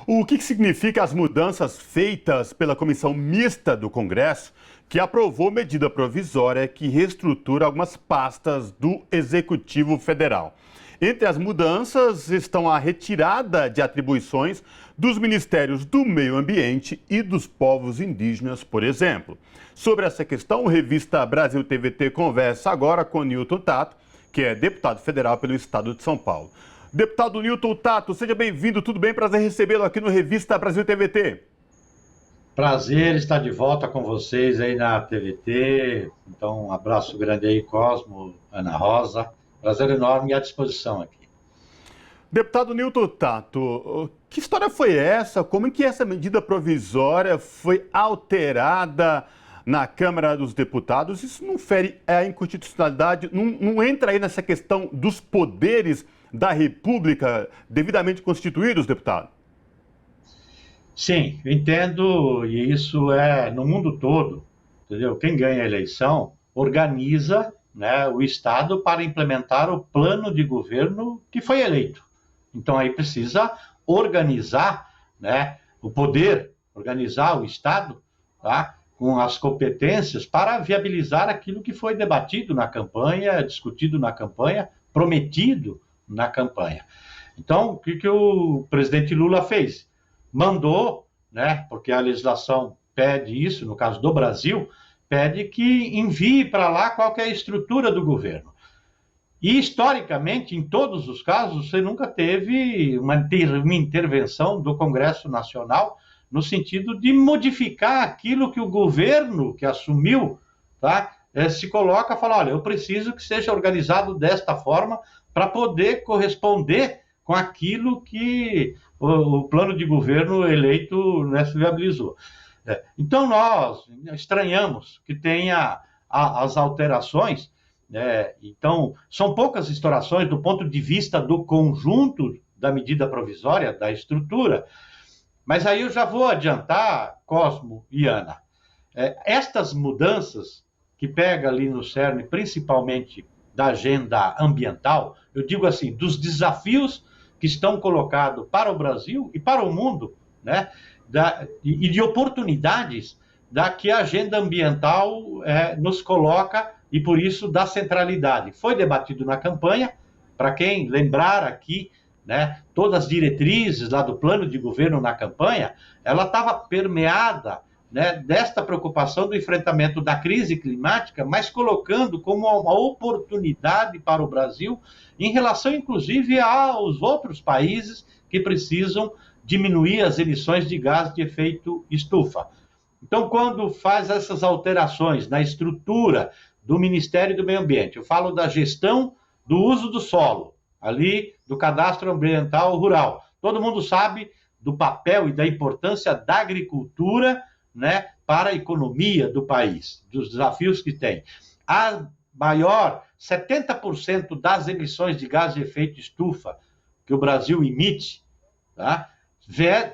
O que significa as mudanças feitas pela Comissão Mista do Congresso, que aprovou medida provisória que reestrutura algumas pastas do Executivo Federal? Entre as mudanças estão a retirada de atribuições dos Ministérios do Meio Ambiente e dos Povos Indígenas, por exemplo. Sobre essa questão, o Revista Brasil TVT conversa agora com Newton Tato, que é deputado federal pelo Estado de São Paulo. Deputado Newton Tato, seja bem-vindo, tudo bem? Prazer recebê-lo aqui no Revista Brasil TVT. Prazer estar de volta com vocês aí na TVT. Então, um abraço grande aí, Cosmo, Ana Rosa. Prazer enorme e à disposição aqui. Deputado Newton Tato, que história foi essa? Como é que essa medida provisória foi alterada na Câmara dos Deputados? Isso não fere a inconstitucionalidade, não entra aí nessa questão dos poderes da República devidamente constituídos, deputado? Sim, eu entendo, e isso é no mundo todo, entendeu? Quem ganha a eleição organiza, né, o Estado para implementar o plano de governo que foi eleito. Então aí precisa organizar, né, o poder, organizar o Estado, tá, com as competências para viabilizar aquilo que foi debatido na campanha, discutido na campanha, prometido na campanha. Então, o que o presidente Lula fez? Mandou, né, porque a legislação pede isso, no caso do Brasil, pede que envie para lá qual que é a estrutura do governo. E, historicamente, em todos os casos, você nunca teve uma intervenção do Congresso Nacional no sentido de modificar aquilo que o governo que assumiu, tá, se coloca e fala, olha, eu preciso que seja organizado desta forma para poder corresponder com aquilo que o plano de governo eleito, né, se viabilizou. Então, nós estranhamos que tenha as alterações, né? Então, são poucas instaurações do ponto de vista do conjunto da medida provisória, da estrutura, mas aí eu já vou adiantar, Cosmo e Ana, estas mudanças que pega ali no cerne, principalmente da agenda ambiental, eu digo assim, dos desafios que estão colocados para o Brasil e para o mundo, né, e de oportunidades da que a agenda ambiental nos coloca e, por isso, da centralidade. Foi debatido na campanha, para quem lembrar aqui, né, todas as diretrizes lá do plano de governo na campanha, ela estava permeada, né, desta preocupação do enfrentamento da crise climática, mas colocando como uma oportunidade para o Brasil em relação, inclusive, aos outros países que precisam diminuir as emissões de gás de efeito estufa. Então, quando faz essas alterações na estrutura do Ministério do Meio Ambiente, eu falo da gestão do uso do solo, ali do cadastro ambiental rural. Todo mundo sabe do papel e da importância da agricultura, né, para a economia do país, dos desafios que tem. A maior, 70% das emissões de gás de efeito estufa que o Brasil emite, tá,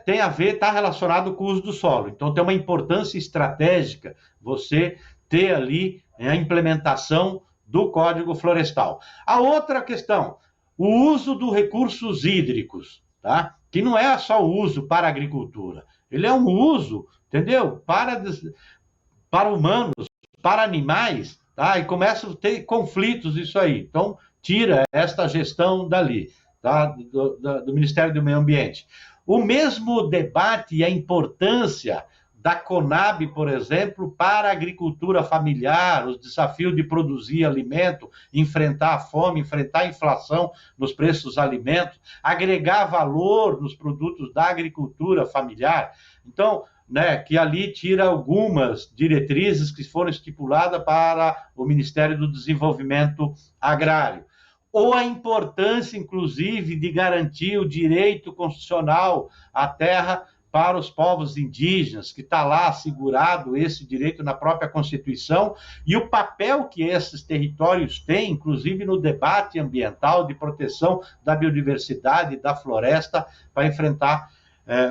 tem a ver, está relacionado com o uso do solo. Então, tem uma importância estratégica você ter ali a implementação do Código Florestal. A outra questão, o uso dos recursos hídricos, tá, que não é só o uso para a agricultura, ele é um uso, entendeu? Para humanos, para animais, tá? E começa a ter conflitos isso aí. Então, tira esta gestão dali, tá? Do Ministério do Meio Ambiente. O mesmo debate e a importância da Conab, por exemplo, para a agricultura familiar, os desafios de produzir alimento, enfrentar a fome, enfrentar a inflação nos preços dos alimentos, agregar valor nos produtos da agricultura familiar. Então, né, que ali tira algumas diretrizes que foram estipuladas para o Ministério do Desenvolvimento Agrário. Ou a importância, inclusive, de garantir o direito constitucional à terra para os povos indígenas, que está lá assegurado esse direito na própria Constituição, e o papel que esses territórios têm, inclusive no debate ambiental de proteção da biodiversidade e da floresta, para enfrentar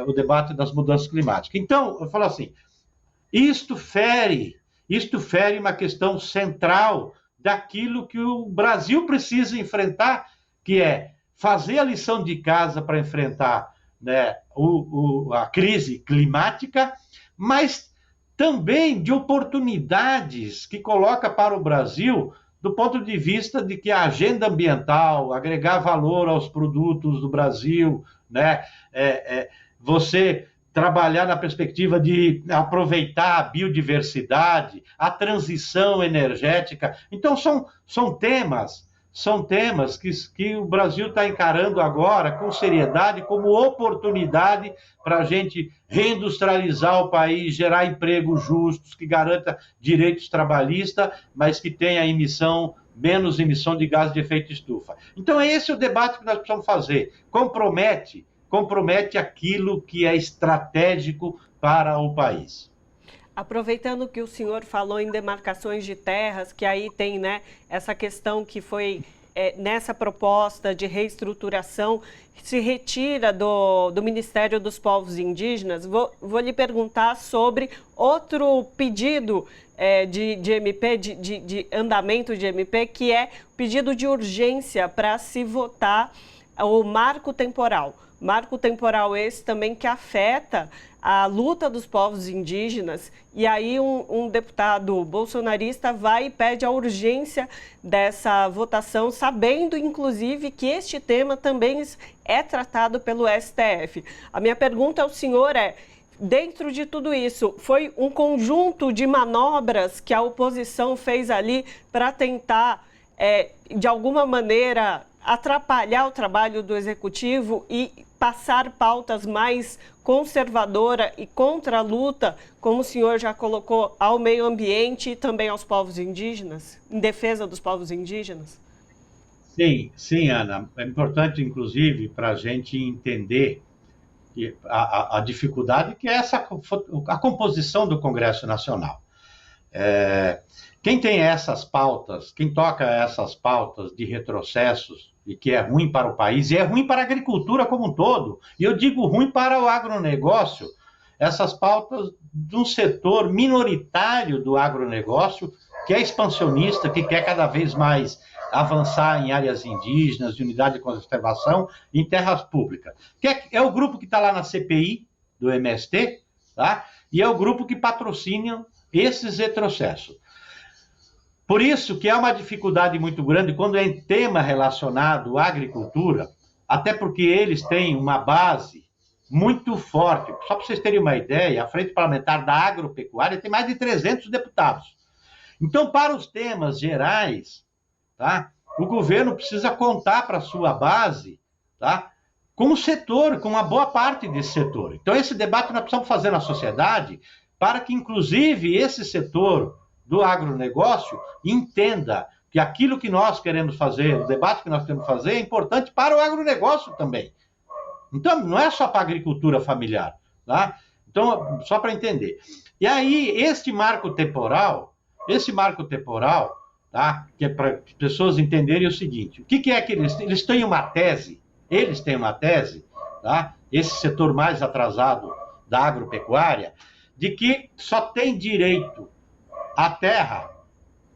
o debate das mudanças climáticas. Então, eu falo assim, isto fere uma questão central daquilo que o Brasil precisa enfrentar, que é fazer a lição de casa para enfrentar né, a crise climática, mas também de oportunidades que coloca para o Brasil do ponto de vista de que a agenda ambiental, agregar valor aos produtos do Brasil, né, você trabalhar na perspectiva de aproveitar a biodiversidade, a transição energética. Então, são temas que o Brasil está encarando agora com seriedade, como oportunidade para a gente reindustrializar o país, gerar empregos justos, que garanta direitos trabalhistas, mas que tenha menos emissão de gás de efeito estufa. Então, esse é o debate que nós precisamos fazer. Compromete aquilo que é estratégico para o país. Aproveitando que o senhor falou em demarcações de terras, que aí tem, né, essa questão que foi nessa proposta de reestruturação, se retira do Ministério dos Povos Indígenas, vou lhe perguntar sobre outro pedido de MP, de andamento de MP, que é o pedido de urgência para se votar o marco temporal. Marco temporal esse também que afeta a luta dos povos indígenas, e aí um deputado bolsonarista vai e pede a urgência dessa votação, sabendo inclusive que este tema também é tratado pelo STF. A minha pergunta ao senhor dentro de tudo isso, foi um conjunto de manobras que a oposição fez ali para tentar, de alguma maneira, atrapalhar o trabalho do Executivo e passar pautas mais conservadora e contra a luta, como o senhor já colocou, ao meio ambiente e também aos povos indígenas, em defesa dos povos indígenas? Sim, Ana. É importante, inclusive, para a gente entender a dificuldade que é a composição do Congresso Nacional. Quem tem essas pautas, quem toca essas pautas de retrocessos, e que é ruim para o país, e é ruim para a agricultura como um todo, e eu digo ruim para o agronegócio, essas pautas de um setor minoritário do agronegócio, que é expansionista, que quer cada vez mais avançar em áreas indígenas, de unidade de conservação, em terras públicas. Que é o grupo que está lá na CPI do MST, tá? E é o grupo que patrocina esses retrocessos. Por isso que é uma dificuldade muito grande quando é em tema relacionado à agricultura, até porque eles têm uma base muito forte. Só para vocês terem uma ideia, a Frente Parlamentar da Agropecuária tem mais de 300 deputados. Então, para os temas gerais, tá, o governo precisa contar para a sua base, tá, com o setor, com uma boa parte desse setor. Então, esse debate nós precisamos fazer na sociedade para que, inclusive, esse setor do agronegócio entenda que aquilo que nós queremos fazer, o debate que nós queremos fazer é importante para o agronegócio também. Então, não é só para a agricultura familiar, tá? Então, só para entender. E aí, esse marco temporal, tá? Que é para as pessoas entenderem o seguinte, o que é que eles têm uma tese, tá? Esse setor mais atrasado da agropecuária, de que só tem direito à terra,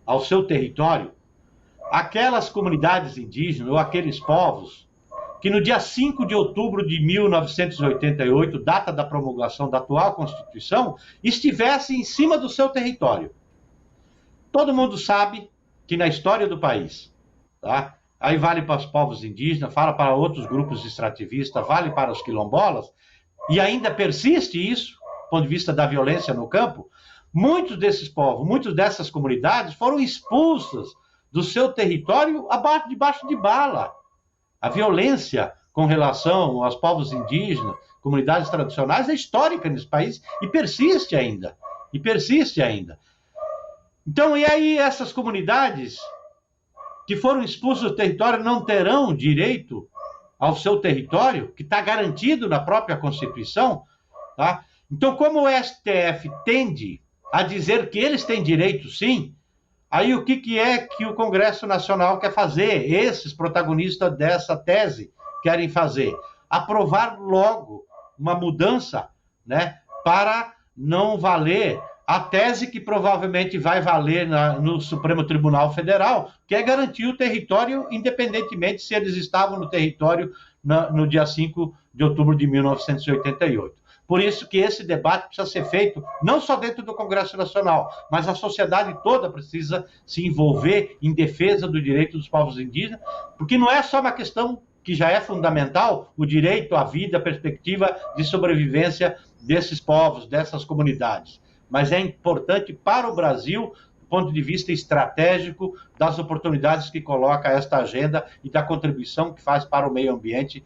ao seu território, aquelas comunidades indígenas ou aqueles povos que no dia 5 de outubro de 1988, data da promulgação da atual Constituição, estivessem em cima do seu território. Todo mundo sabe que na história do país, tá? Aí vale para os povos indígenas, fala para outros grupos extrativistas, vale para os quilombolas, e ainda persiste isso, do ponto de vista da violência no campo. Muitos desses povos, muitas dessas comunidades foram expulsas do seu território debaixo de bala. A violência com relação aos povos indígenas, comunidades tradicionais, é histórica nesse país e persiste ainda. Então, e aí essas comunidades que foram expulsas do território não terão direito ao seu território, que está garantido na própria Constituição, tá? Então, como o STF tende a dizer que eles têm direito, sim, aí o que é que o Congresso Nacional quer fazer? Esses protagonistas dessa tese querem fazer? Aprovar logo uma mudança, né, para não valer a tese que provavelmente vai valer no Supremo Tribunal Federal, que é garantir o território, independentemente se eles estavam no território no dia 5 de outubro de 1988. Por isso que esse debate precisa ser feito não só dentro do Congresso Nacional, mas a sociedade toda precisa se envolver em defesa do direito dos povos indígenas, porque não é só uma questão que já é fundamental, o direito à vida, a perspectiva de sobrevivência desses povos, dessas comunidades, mas é importante para o Brasil, do ponto de vista estratégico, das oportunidades que coloca esta agenda e da contribuição que faz para o meio ambiente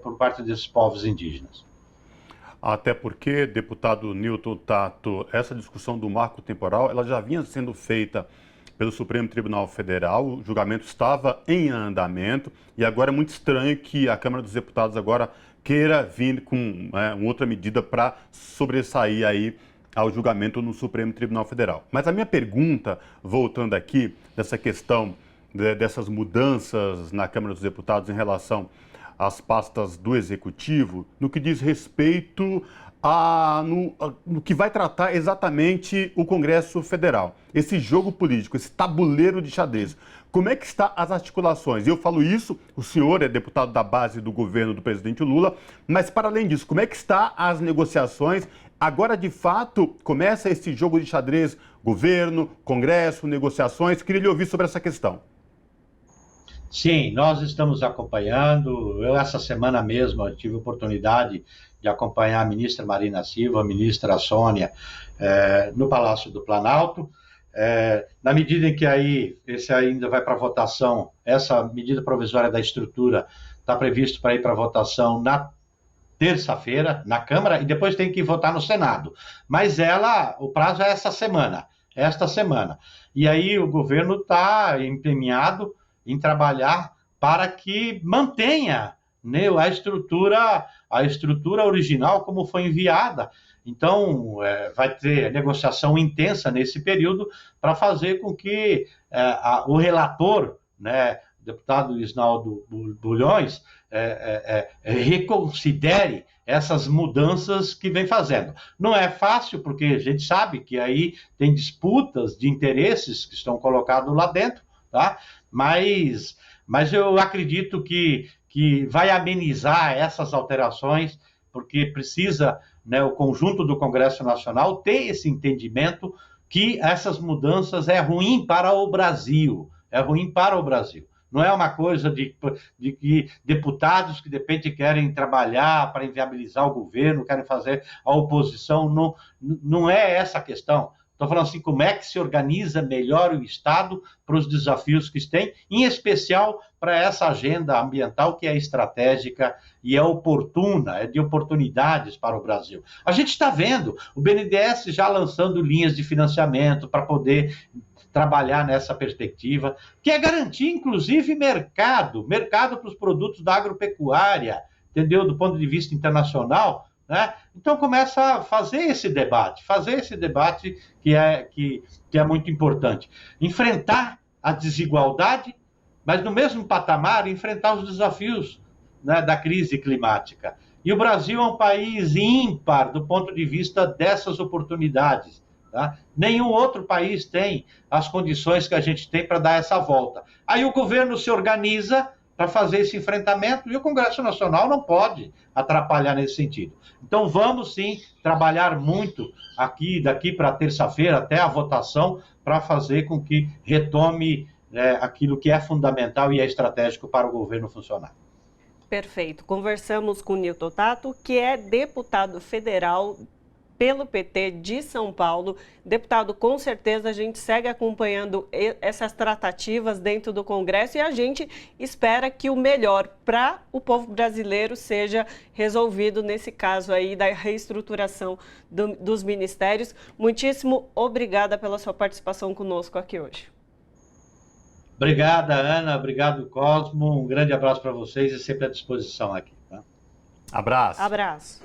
por parte desses povos indígenas. Até porque, deputado Newton Tato, essa discussão do marco temporal, ela já vinha sendo feita pelo Supremo Tribunal Federal, o julgamento estava em andamento e agora é muito estranho que a Câmara dos Deputados agora queira vir com uma outra medida para sobressair aí ao julgamento no Supremo Tribunal Federal. Mas a minha pergunta, voltando aqui, dessa questão dessas mudanças na Câmara dos Deputados em relação às pastas do Executivo, no que diz respeito no que vai tratar exatamente o Congresso Federal. Esse jogo político, esse tabuleiro de xadrez. Como é que estão as articulações? Eu falo isso, o senhor é deputado da base do governo do presidente Lula, mas para além disso, como é que estão as negociações? Agora, de fato, começa esse jogo de xadrez, governo, Congresso, negociações. Queria lhe ouvir sobre essa questão. Sim, nós estamos acompanhando. Eu, essa semana mesmo, tive a oportunidade de acompanhar a ministra Marina Silva, a ministra Sônia, no Palácio do Planalto. Na medida em que esse ainda vai para votação, essa medida provisória da estrutura está previsto para ir para votação na terça-feira, na Câmara, e depois tem que votar no Senado. Mas o prazo é esta semana. E aí o governo está empenhado em trabalhar para que mantenha, né, a estrutura original como foi enviada. Então, vai ter negociação intensa nesse período para fazer com que o relator, né, o deputado Isnaldo Bulhões, reconsidere essas mudanças que vem fazendo. Não é fácil, porque a gente sabe que aí tem disputas de interesses que estão colocados lá dentro, tá? Mas eu acredito que vai amenizar essas alterações, porque precisa, né, o conjunto do Congresso Nacional ter esse entendimento que essas mudanças é ruim para o Brasil, Não é uma coisa de que deputados que de repente querem trabalhar para inviabilizar o governo, querem fazer a oposição, não é essa a questão. Estou falando assim, como é que se organiza melhor o Estado para os desafios que tem, em especial para essa agenda ambiental que é estratégica e é oportuna, é de oportunidades para o Brasil. A gente está vendo o BNDES já lançando linhas de financiamento para poder trabalhar nessa perspectiva, que é garantir, inclusive, mercado para os produtos da agropecuária, entendeu? Do ponto de vista internacional, né? Então começa a fazer esse debate que é muito importante. Enfrentar a desigualdade, mas no mesmo patamar enfrentar os desafios, né, da crise climática. E o Brasil é um país ímpar do ponto de vista dessas oportunidades. Tá? Nenhum outro país tem as condições que a gente tem para dar essa volta. Aí o governo se organiza para fazer esse enfrentamento e o Congresso Nacional não pode atrapalhar nesse sentido. Então vamos sim trabalhar muito daqui para terça-feira até a votação para fazer com que retome aquilo que é fundamental e é estratégico para o governo funcionar. Perfeito. Conversamos com o Newton Tato, que é deputado federal pelo PT de São Paulo. Deputado, com certeza a gente segue acompanhando essas tratativas dentro do Congresso e a gente espera que o melhor para o povo brasileiro seja resolvido nesse caso aí da reestruturação dos ministérios. Muitíssimo obrigada pela sua participação conosco aqui hoje. Obrigada, Ana. Obrigado, Cosmo. Um grande abraço para vocês e sempre à disposição aqui. Tá? Abraço. Abraço.